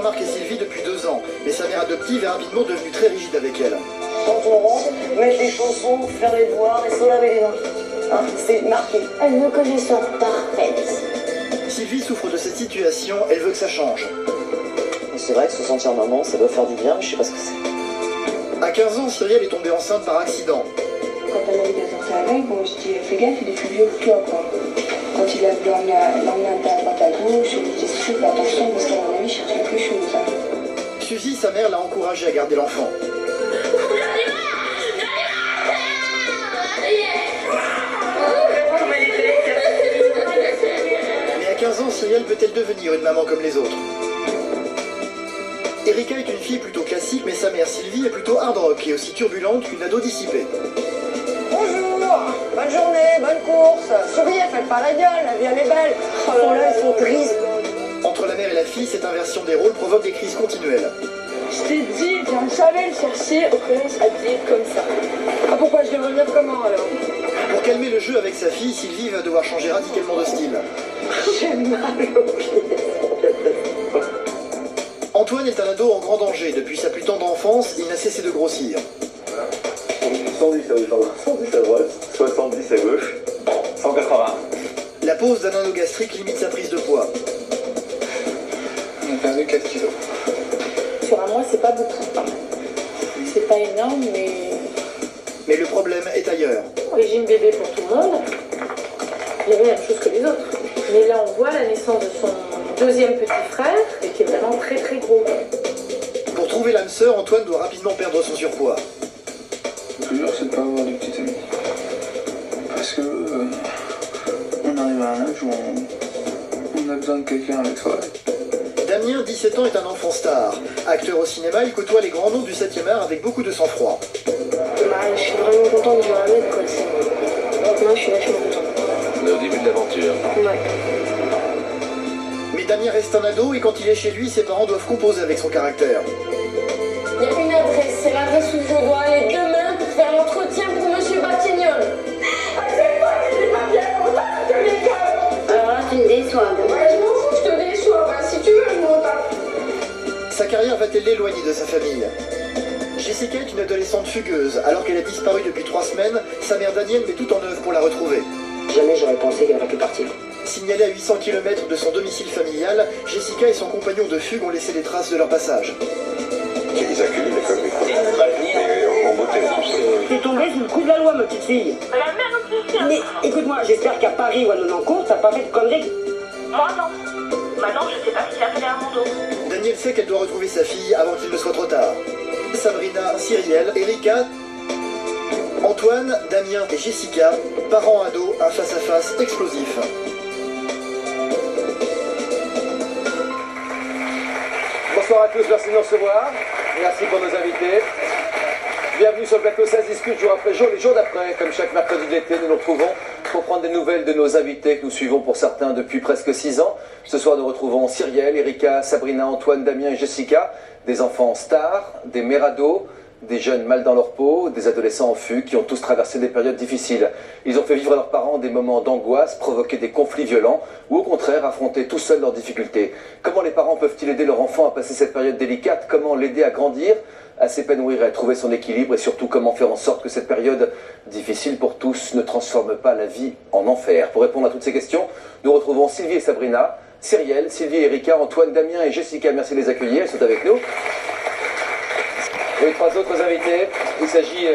Jean-Marc et Sylvie depuis 2 ans, mais sa mère adoptive est rapidement devenue très rigide avec elle. Quand on rentre, mettre les chansons, faire les devoirs et se laver les dents. Hein, c'est marqué. Elle veut que je sois parfaite. Sylvie souffre de cette situation, elle veut que ça change. C'est vrai que se sentir maman, ça doit faire du bien, mais je sais pas ce que c'est. À 15 ans, Cyrielle est tombée enceinte par accident. Quand elle m'a dit de sortir avec, bon, je dis fais gaffe, il est plus vieux que toi, quoi. Quand il a voulu l'emmener à droite à gauche, je lui dis fais attention parce qu'à mon avis, je cherche quelque chose. Hein. Suzy, sa mère, l'a encouragée à garder l'enfant. Mais à 15 ans, Cyrielle peut-elle devenir une maman comme les autres? Erika est une fille plutôt classique, mais sa mère Sylvie est plutôt hard rock et aussi turbulente qu'une ado dissipée. Bonjour, bonne journée, bonne course. Souriez, faites pas la gueule, la vie elle est belle. Oh là, ils sont tristes. Entre la mère et la fille, cette inversion des rôles provoque des crises continuelles. Je t'ai dit, viens jamais le chercher, au prénom ça te dit comme ça. Ah pourquoi je devrais venir comment alors? Pour calmer le jeu avec sa fille, Sylvie va devoir changer radicalement de style. J'ai mal au pied. Antoine est un ado en grand danger. Depuis sa plus tendre enfance, il n'a cessé de grossir. 110 à droite, 70 à gauche, 180. La pose d'un anneau gastrique limite sa prise de poids. On a perdu 4 kilos. Sur un mois, c'est pas beaucoup. C'est pas énorme, mais... Mais le problème est ailleurs. Régime bébé pour tout le monde, il y avait la même chose que les autres. Mais là, on voit la naissance de son deuxième petit frère, et qui est vraiment très très gros. Pour trouver l'âme sœur, Antoine doit rapidement perdre son surpoids. Le plus dur, c'est de ne pas avoir de petits amis. Parce que on arrive à un âge où on a besoin de quelqu'un avec soi. Damien, 17 ans, est un enfant star. Acteur au cinéma, il côtoie les grands noms du 7e art avec beaucoup de sang-froid. Je suis vraiment contente de voir un mec, quoi. Moi, je suis vachement contente. On est au début de l'aventure. Ouais. Mais Damien reste un ado et quand il est chez lui, ses parents doivent composer avec son caractère. Il y a une adresse, c'est l'adresse où je dois aller demain pour faire l'entretien pour Monsieur Batignolles. À chaque fois que je dis pas bien content, je les gars. Alors là, tu me déçois. Ouais, je m'en fous, je te déçois. Bah, si tu veux, je m'en tape. Sa carrière va-t-elle l'éloigner de sa famille? Jessica est une adolescente fugueuse. Alors qu'elle a disparu depuis 3 semaines, sa mère Danielle met tout en œuvre pour la retrouver. Jamais j'aurais pensé qu'elle aurait pu partir. Signalée à 800 km de son domicile familial, Jessica et son compagnon de fugue ont laissé les traces de leur passage. Ils accueillent les comme en beauté. T'es tombée sous le coup de la loi, ma petite fille. La merde, Mais écoute-moi, j'espère qu'à Paris ou à Nonancourt, t'as pas fait de conneries. moi non. Maintenant, je sais pas ce qu'il a fait derrière mon dos. Danielle sait qu'elle doit retrouver sa fille avant qu'il ne soit trop tard. Sabrina, Cyrielle, Erika, Antoine, Damien et Jessica, parents ados, un face-à-face explosif. Bonsoir à tous, merci de nous recevoir. Merci pour nos invités. Bienvenue sur le plateau 16 discute jour après jour. Les jours d'après, comme chaque mercredi de l'été, nous nous retrouvons pour prendre des nouvelles de nos invités que nous suivons pour certains depuis presque 6 ans. Ce soir, nous retrouvons Cyrielle, Erika, Sabrina, Antoine, Damien et Jessica, des enfants stars, des mérados, des jeunes mal dans leur peau, des adolescents en fugue qui ont tous traversé des périodes difficiles. Ils ont fait vivre à leurs parents des moments d'angoisse, provoqué des conflits violents ou au contraire affronter tout seuls leurs difficultés. Comment les parents peuvent-ils aider leur enfant à passer cette période délicate? Comment l'aider à grandir, à s'épanouir et à trouver son équilibre? Et surtout, comment faire en sorte que cette période difficile pour tous ne transforme pas la vie en enfer? Pour répondre à toutes ces questions, nous retrouvons Sylvie et Sabrina, Cyrielle, Sylvie et Erika, Antoine, Damien et Jessica. Merci de les accueillir, ils sont avec nous. Et 3 autres invités, il s'agit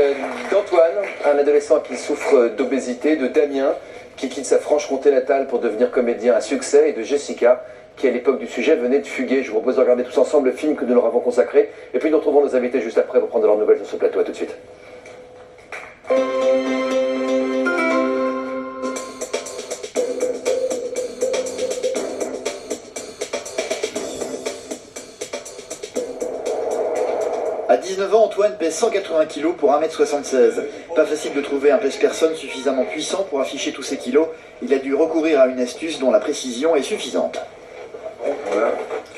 d'Antoine, un adolescent qui souffre d'obésité, de Damien, qui quitte sa Franche-Comté natale pour devenir comédien à succès, et de Jessica, qui à l'époque du sujet venait de fuguer. Je vous propose de regarder tous ensemble le film que nous leur avons consacré, et puis nous retrouvons nos invités juste après pour prendre de leurs nouvelles sur ce plateau. À tout de suite. À 19 ans, Antoine pèse 180 kg pour 1m76. Pas facile de trouver un pèse-personne suffisamment puissant pour afficher tous ses kilos. Il a dû recourir à une astuce dont la précision est suffisante. Voilà.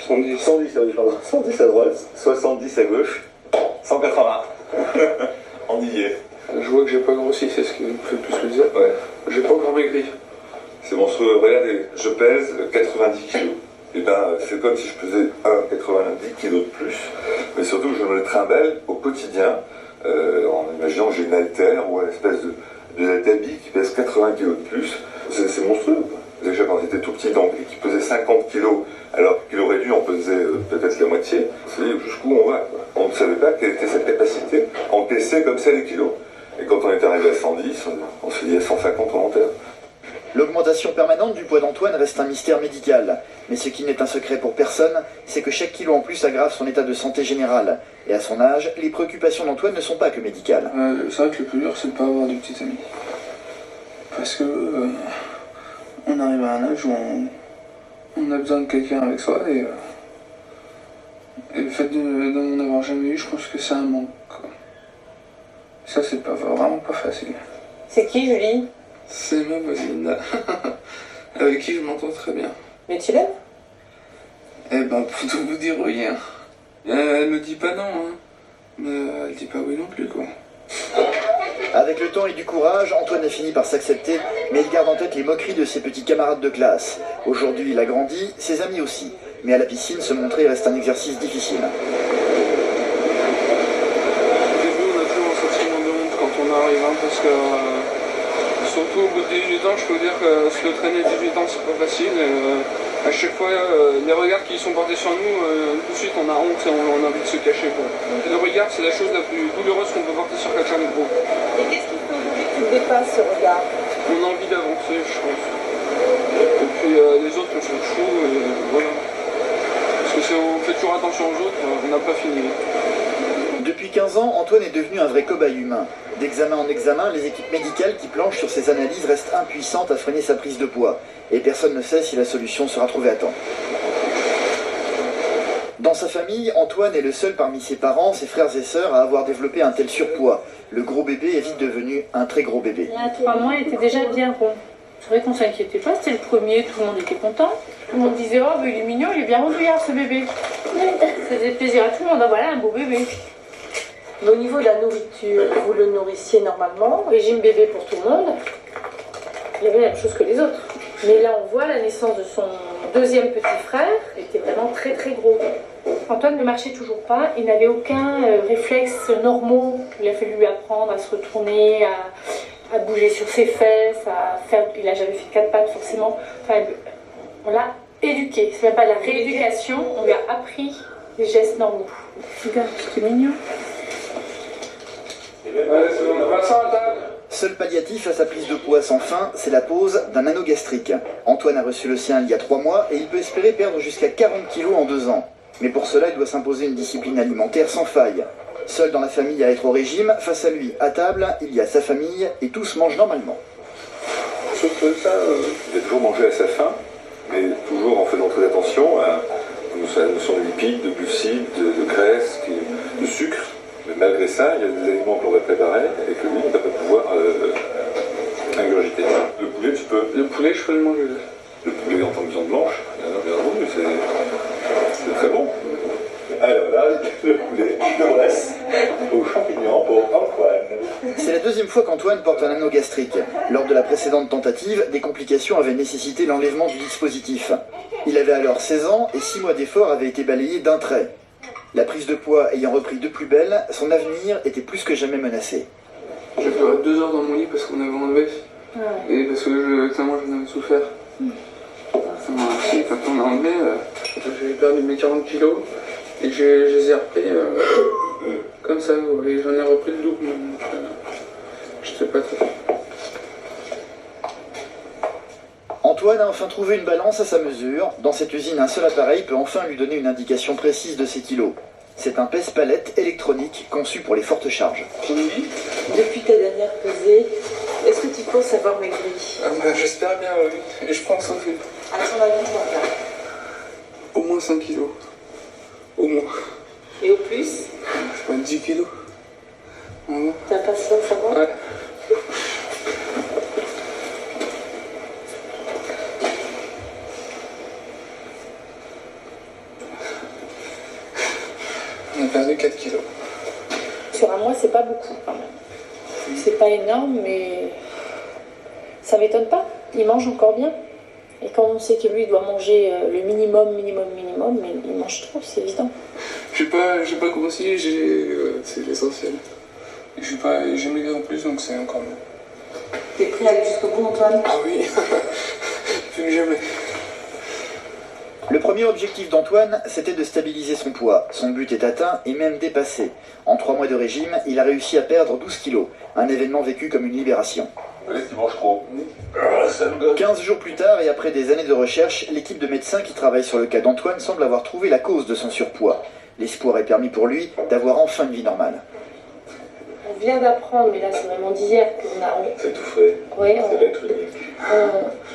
110 à droite, 70 à gauche, 180. On y est. Je vois que j'ai pas grossi, c'est ce qui me fait plus plaisir. Ouais. J'ai pas encore maigri. C'est monstrueux. Regardez, je pèse 90 kilos. eh ben, c'est comme si je pesais 1,90 kg de plus, mais surtout je me le trimballe au quotidien, en imaginant que j'ai une haltère ou une espèce de tabi qui pèse 80 kg de plus. C'est monstrueux, quoi. Déjà quand j'étais tout petit et qui pesait 50 kg, alors qu'il aurait dû en peser peut-être la moitié, c'est jusqu'où on va, quoi. On ne savait pas quelle était cette capacité à encaisser comme ça les kilos. Et quand on est arrivé à 110, on se dit à 150 volontaires. L'augmentation permanente du poids d'Antoine reste un mystère médical. Mais ce qui n'est un secret pour personne, c'est que chaque kilo en plus aggrave son état de santé général. Et à son âge, les préoccupations d'Antoine ne sont pas que médicales. C'est vrai que le plus dur, c'est de ne pas avoir de petite amie. Parce que on arrive à un âge où on a besoin de quelqu'un avec soi et le fait de n'en avoir jamais eu, je pense que c'est un manque, quoi. Ça, c'est vraiment pas facile. C'est qui, Julie? C'est ma voisine, avec qui je m'entends très bien. Mais tu l'aimes? Eh ben, pour tout vous dire, oui. Hein. Elle me dit pas non, hein. Mais elle dit pas oui non plus, quoi. Avec le temps et du courage, Antoine a fini par s'accepter, mais il garde en tête les moqueries de ses petits camarades de classe. Aujourd'hui, il a grandi, ses amis aussi. Mais à la piscine, se montrer reste un exercice difficile. Au début, on a toujours un sentiment de honte quand on arrive, hein, parce que surtout au bout de 18 ans, je peux dire que se le traîner 18 ans, c'est pas facile. À chaque fois, les regards qui sont portés sur nous, tout de suite on a honte et on a envie de se cacher, quoi. Le regard, c'est la chose la plus douloureuse qu'on peut porter sur quelqu'un de gros. Et qu'est-ce qui fait aujourd'hui que tu dépasses ce regard? On a envie d'avancer, je pense. Et puis les autres, on s'en fout, et voilà. Parce que si on fait toujours attention aux autres, on n'a pas fini. Depuis 15 ans, Antoine est devenu un vrai cobaye humain. D'examen en examen, les équipes médicales qui planchent sur ses analyses restent impuissantes à freiner sa prise de poids. Et personne ne sait si la solution sera trouvée à temps. Dans sa famille, Antoine est le seul parmi ses parents, ses frères et sœurs à avoir développé un tel surpoids. Le gros bébé est vite devenu un très gros bébé. Il y a 3 mois, il était déjà bien rond. C'est vrai qu'on s'inquiétait pas, c'était le premier, tout le monde était content. Tout le monde disait, oh, il est mignon, il est bien rondouillard ce bébé. Ça faisait plaisir à tout le monde, voilà un beau bébé. Mais au niveau de la nourriture, vous le nourrissiez normalement? Régime bébé pour tout le monde, il y avait la même chose que les autres. Mais là, on voit la naissance de son deuxième petit frère, il était vraiment très très gros. Antoine ne marchait toujours pas, il n'avait aucun réflexe normaux. Il a fallu lui apprendre à se retourner, à bouger sur ses fesses, à faire. Il n'a jamais fait de 4 pattes forcément. Enfin, on l'a éduqué, c'est même pas la rééducation, on lui a appris les gestes normaux. Regarde, c'était mignon. Allez, c'est bon, on passe à la table. Seul palliatif à sa prise de poids sans fin, c'est la pose d'un anneau gastrique. Antoine a reçu le sien il y a 3 mois et il peut espérer perdre jusqu'à 40 kg en 2 ans. Mais pour cela, il doit s'imposer une discipline alimentaire sans faille. Seul dans la famille à être au régime, face à lui, à table, il y a sa famille et tous mangent normalement. Sauf que ça, il a toujours mangé à sa faim, mais toujours en faisant très attention à la notion de lipides, de glucides, de graisse, de sucre. Mais malgré ça, il y a des aliments qu'on va préparer et que lui, il ne va pas pouvoir ingurgiter. Le poulet, tu peux. Le poulet, je peux le manger. Le poulet en tant que viande blanche, bien entendu, c'est très bon. Alors là, le poulet de Bresse aux champignons pour Antoine. C'est la deuxième fois qu'Antoine porte un anneau gastrique. Lors de la précédente tentative, des complications avaient nécessité l'enlèvement du dispositif. Il avait alors 16 ans et 6 mois d'efforts avaient été balayés d'un trait. La prise de poids ayant repris de plus belle, son avenir était plus que jamais menacé. J'ai pleuré 2 heures dans mon lit parce qu'on avait enlevé. Et parce que clairement j'en avais souffert. Quand on a enlevé, j'ai perdu mes 40 kilos et je les ai repris comme ça. Et j'en ai repris le double. Donc, je sais pas trop. Antoine a enfin trouvé une balance à sa mesure. Dans cette usine, un seul appareil peut enfin lui donner une indication précise de ses kilos. C'est un pèse-palette électronique conçu pour les fortes charges. Depuis ta dernière pesée, est-ce que tu penses avoir maigri? J'espère bien, oui. Et je pense aussi. À ton avis, combien? Au moins 5 kilos. Au moins. Et au plus? Je sais pas, 10 kilos. T'as pas ça de savoir? Ouais. On a perdu 4 kilos. Sur un mois, c'est pas beaucoup quand même. C'est pas énorme, mais ça m'étonne pas. Il mange encore bien. Et quand on sait que lui doit manger le minimum, mais il mange trop, c'est évident. J'ai pas grossi, c'est l'essentiel. J'ai maigri en plus, donc c'est encore mieux. T'es prêt à aller jusqu'au bout, Antoine? Ah oui, plus que jamais. Le premier objectif d'Antoine, c'était de stabiliser son poids. Son but est atteint et même dépassé. En 3 mois de régime, il a réussi à perdre 12 kilos. Un événement vécu comme une libération. Allez, tu manges trop. 15 jours plus tard et après des années de recherche, l'équipe de médecins qui travaille sur le cas d'Antoine semble avoir trouvé la cause de son surpoids. L'espoir est permis pour lui d'avoir enfin une vie normale. On vient d'apprendre, mais là c'est vraiment d'hier qu'on a... C'est tout frais. Oui, Ça va être unique.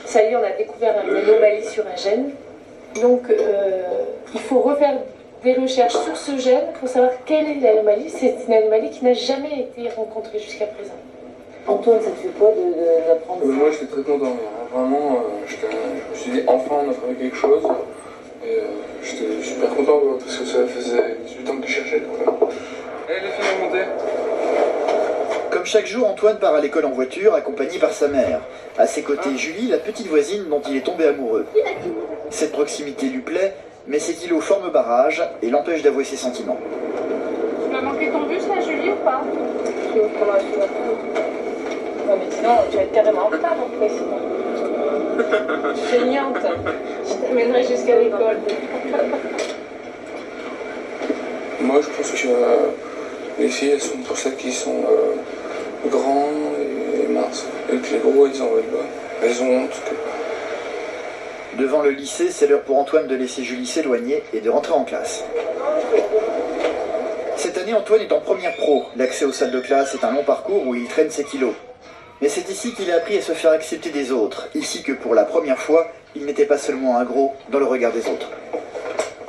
ça y est, on a découvert une anomalie sur un gène. Donc il faut refaire des recherches sur ce gène pour savoir quelle est l'anomalie. C'est une anomalie qui n'a jamais été rencontrée jusqu'à présent. Antoine, ça te fait quoi d'apprendre ça? Moi j'étais très content, vraiment, je me suis dit enfin on a trouvé quelque chose. Et j'étais super content parce que ça faisait 18 ans que je cherchais. Elle est finie de monter. Comme chaque jour, Antoine part à l'école en voiture, accompagné par sa mère. À ses côtés, Julie, la petite voisine dont il est tombé amoureux. Cette proximité lui plaît, mais ses kilos forment barrage et l'empêchent d'avouer ses sentiments. Tu vas manquer ton bus là, Julie, ou pas? Non, mais sinon, tu vas être carrément en retard après, sinon. Géniante. Je t'amènerai jusqu'à l'école. Moi je pense que les filles elles sont pour celles qui sont grands et minces. Et que les gros ils en veulent pas. Elles ont honte. Devant le lycée, c'est l'heure pour Antoine de laisser Julie s'éloigner et de rentrer en classe. Cette année, Antoine est en première pro. L'accès aux salles de classe est un long parcours où il traîne ses kilos. Mais c'est ici qu'il a appris à se faire accepter des autres. Ici que pour la première fois, il n'était pas seulement un gros dans le regard des autres.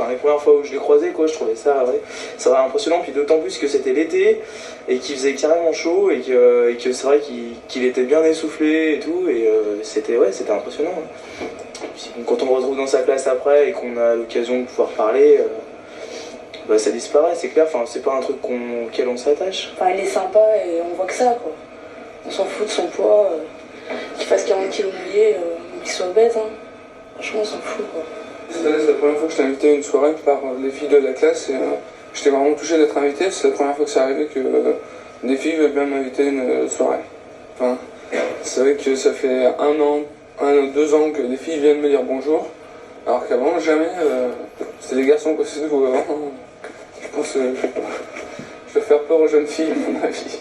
Les premières fois où je l'ai croisé, je trouvais ça vraiment impressionnant, puis d'autant plus que c'était l'été et qu'il faisait carrément chaud et que c'est vrai qu'il était bien essoufflé et tout, et c'était impressionnant. Puis, quand on le retrouve dans sa classe après et qu'on a l'occasion de pouvoir parler, ça disparaît, c'est clair, c'est pas un truc auquel on s'attache. Il est sympa et on voit que ça, quoi. On s'en fout de son poids, qu'il fasse 40 kilos mouillés, qu'il soit obèse, hein. Franchement on s'en fout, quoi. Cette année, c'est la première fois que j'étais invité à une soirée par les filles de la classe et j'étais vraiment touché d'être invité. C'est la première fois que c'est arrivé que des filles veulent bien m'inviter à une soirée. C'est vrai que ça fait 1 an, 2 ans que des filles viennent me dire bonjour, alors qu'avant, jamais. C'était des garçons que c'est tout. Avant, je pense que je vais faire peur aux jeunes filles, à mon avis.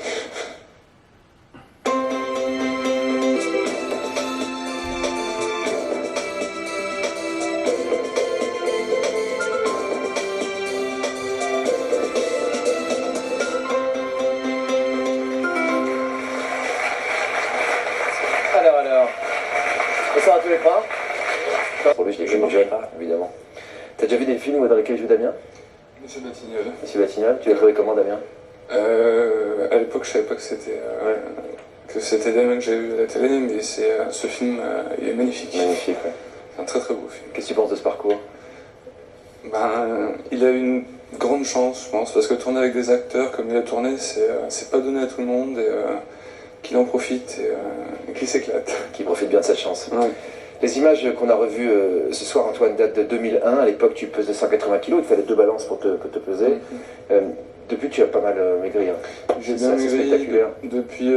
Bonsoir à tous les trois. Pour lui, je ne dirai pas, évidemment. T'as déjà vu des films dans lesquels joue Damien? Monsieur Batignolles. Monsieur Batignolles, tu l'as trouvé comment, Damien? À l'époque, je savais pas que c'était Damien que j'avais vu à la télé, mais ce film, il est magnifique. Magnifique, ouais. C'est un très très beau film. Qu'est-ce que tu penses de ce parcours? Il a eu une grande chance, je pense, parce que tourner avec des acteurs comme il a tourné, c'est pas donné à tout le monde, et qu'il en profite et qu'il s'éclate. Qu'il profite bien de cette chance. Ouais. Les images qu'on a revues ce soir, Antoine, datent de 2001. À l'époque, tu pesais 180 kg, il te fallait 2 balances pour te peser. Depuis, tu as pas mal maigri. Hein. J'ai bien maigri. Spectaculaire. Depuis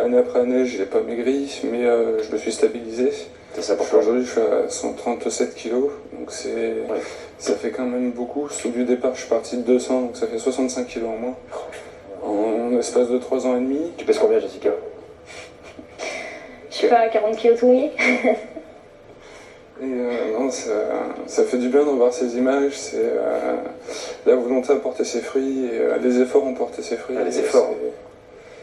année après année, je n'ai pas maigri, mais je me suis stabilisé. C'est important. Aujourd'hui, je suis à 137 kg, donc ça fait quand même beaucoup. Au du départ, je suis parti de 200, donc ça fait 65 kg en moins. En espace de 3 ans et demi. Tu pèses combien, Jessica? Je suis pas à 40 kg tout mouillé. Et non, ça fait du bien de voir ces images, c'est la volonté a porté ses fruits, et les efforts ont porté ses fruits. Les efforts.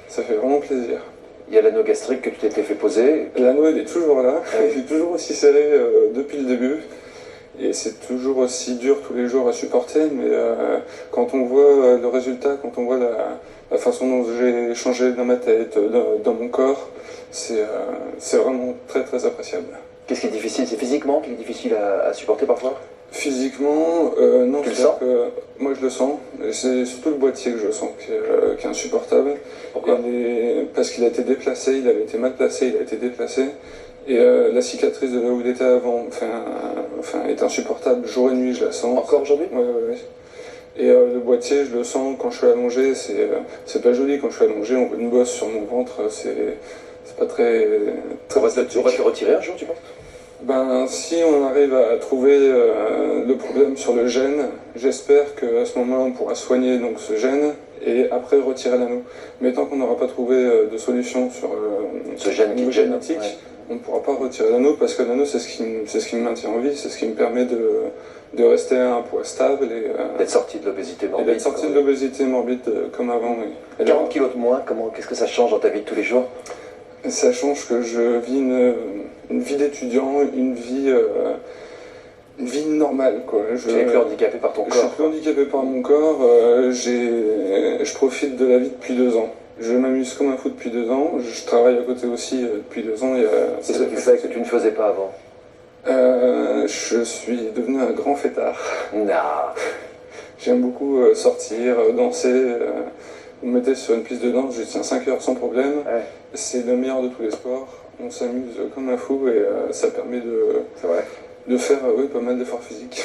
Ça fait vraiment plaisir. Il y a l'anneau gastrique que tu t'étais fait poser. L'anneau, il est toujours là, il est toujours aussi serré depuis le début. Et c'est toujours aussi dur tous les jours à supporter, mais quand on voit le résultat, quand on voit la façon dont j'ai changé dans ma tête, dans mon corps, c'est vraiment très très appréciable. Qu'est-ce qui est difficile? C'est physiquement qui est difficile à supporter parfois? Physiquement, non, tu le sens? Moi je le sens, c'est surtout le boîtier que je sens qui est insupportable. Pourquoi? Parce qu'il a été déplacé, il avait été mal placé, il a été déplacé, Et la cicatrice de là où il était avant est insupportable. Jour et nuit, je la sens. Encore aujourd'hui? Ouais. Et le boîtier, je le sens quand je suis allongé. C'est pas joli quand je suis allongé. On voit une bosse sur mon ventre. C'est pas très on va te retirer un jour, tu penses? Ben, si on arrive à trouver le problème sur le gène, j'espère qu'à ce moment-là, on pourra soigner donc, ce gène et après retirer l'anneau. Mais tant qu'on n'aura pas trouvé de solution sur ce gène qui génétique, on ne pourra pas retirer l'anneau parce que l'anneau, c'est ce qui me maintient en vie, c'est ce qui me permet de rester à un poids stable et d'être sorti de l'obésité morbide. D'être sorti de l'obésité morbide comme avant. Oui. 40 kilos de moins, qu'est-ce que ça change dans ta vie de tous les jours? Ça change que je vis une vie d'étudiant, une vie normale. Tu n'es plus handicapé par ton corps? Je suis plus handicapé par mon corps. Je profite de la vie depuis 2 ans. Je m'amuse comme un fou depuis 2 ans. Je travaille à côté aussi depuis 2 ans. Qu'est-ce que tu fais que tu ne faisais pas avant? Je suis devenu un grand fêtard. Non. J'aime beaucoup sortir, danser. Vous me mettez sur une piste de danse, je tiens 5 heures sans problème. Ouais. C'est le meilleur de tous les sports. On s'amuse comme un fou et ça permet de faire pas mal d'efforts physiques.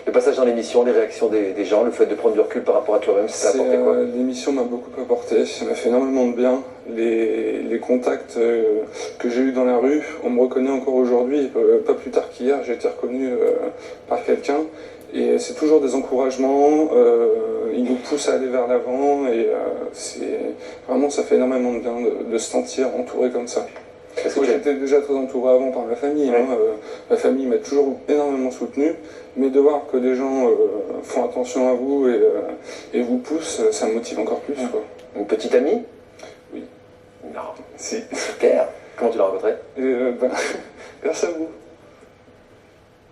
Le passage dans l'émission, les réactions des gens, le fait de prendre du recul par rapport à toi-même, ça t'a apporté quoi? L'émission m'a beaucoup apporté, ça m'a fait énormément de bien. Les contacts que j'ai eus dans la rue, on me reconnaît encore aujourd'hui. Pas plus tard qu'hier, j'ai été reconnu par quelqu'un. Et c'est toujours des encouragements, ils nous poussent à aller vers l'avant et vraiment ça fait énormément de bien de se sentir entouré comme ça. Moi j'étais déjà très entouré avant par ma famille, ouais. Ma famille m'a toujours énormément soutenu, mais de voir que des gens font attention à vous et vous poussent, ça me motive encore plus. Quoi. Une petite amie? Oui. Non. Si. Super. Comment tu l'as rencontrée? Grâce à vous.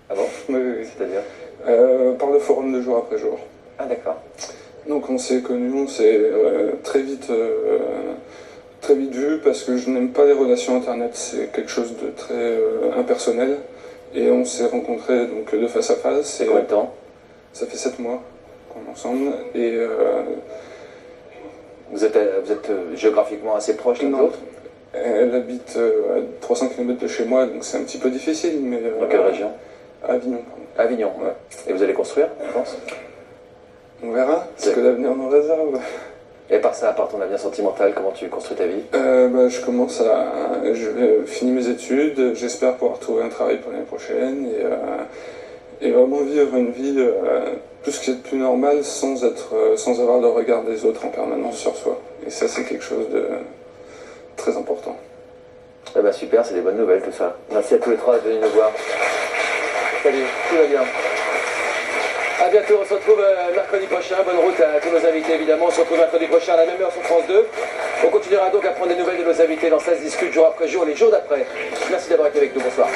Ah bon? Oui. C'est-à-dire? Par le forum de jour après jour. Ah d'accord. Donc on s'est connus, on s'est très vite vu parce que je n'aime pas les relations internet, c'est quelque chose de très impersonnel. Et on s'est rencontrés donc de face à face. C'est combien de temps? Ça fait 7 mois qu'on est ensemble. Et vous êtes géographiquement assez proches l'un de l'autre? Elle habite à 300 km de chez moi, donc c'est un petit peu difficile. Mais, dans quelle région? À Avignon. Avignon, ouais. Et vous allez construire, je pense? On verra, ce que l'avenir nous réserve. Et par ça, à part ton avenir sentimental, comment tu construis ta vie? Je vais finir mes études, j'espère pouvoir trouver un travail pour l'année prochaine et vraiment vivre une vie tout ce qui est de plus normal sans avoir le regard des autres en permanence sur soi. Et ça, c'est quelque chose de très important. Eh ben super, c'est des bonnes nouvelles tout ça. Merci à tous les trois d'être venus nous voir. Salut, tout va bien. A bientôt, on se retrouve mercredi prochain. Bonne route à tous nos invités évidemment. On se retrouve mercredi prochain à la même heure sur France 2. On continuera donc à prendre des nouvelles de nos invités dans Ça se discute jour après jour, les jours d'après. Merci d'avoir été avec nous. Bonsoir.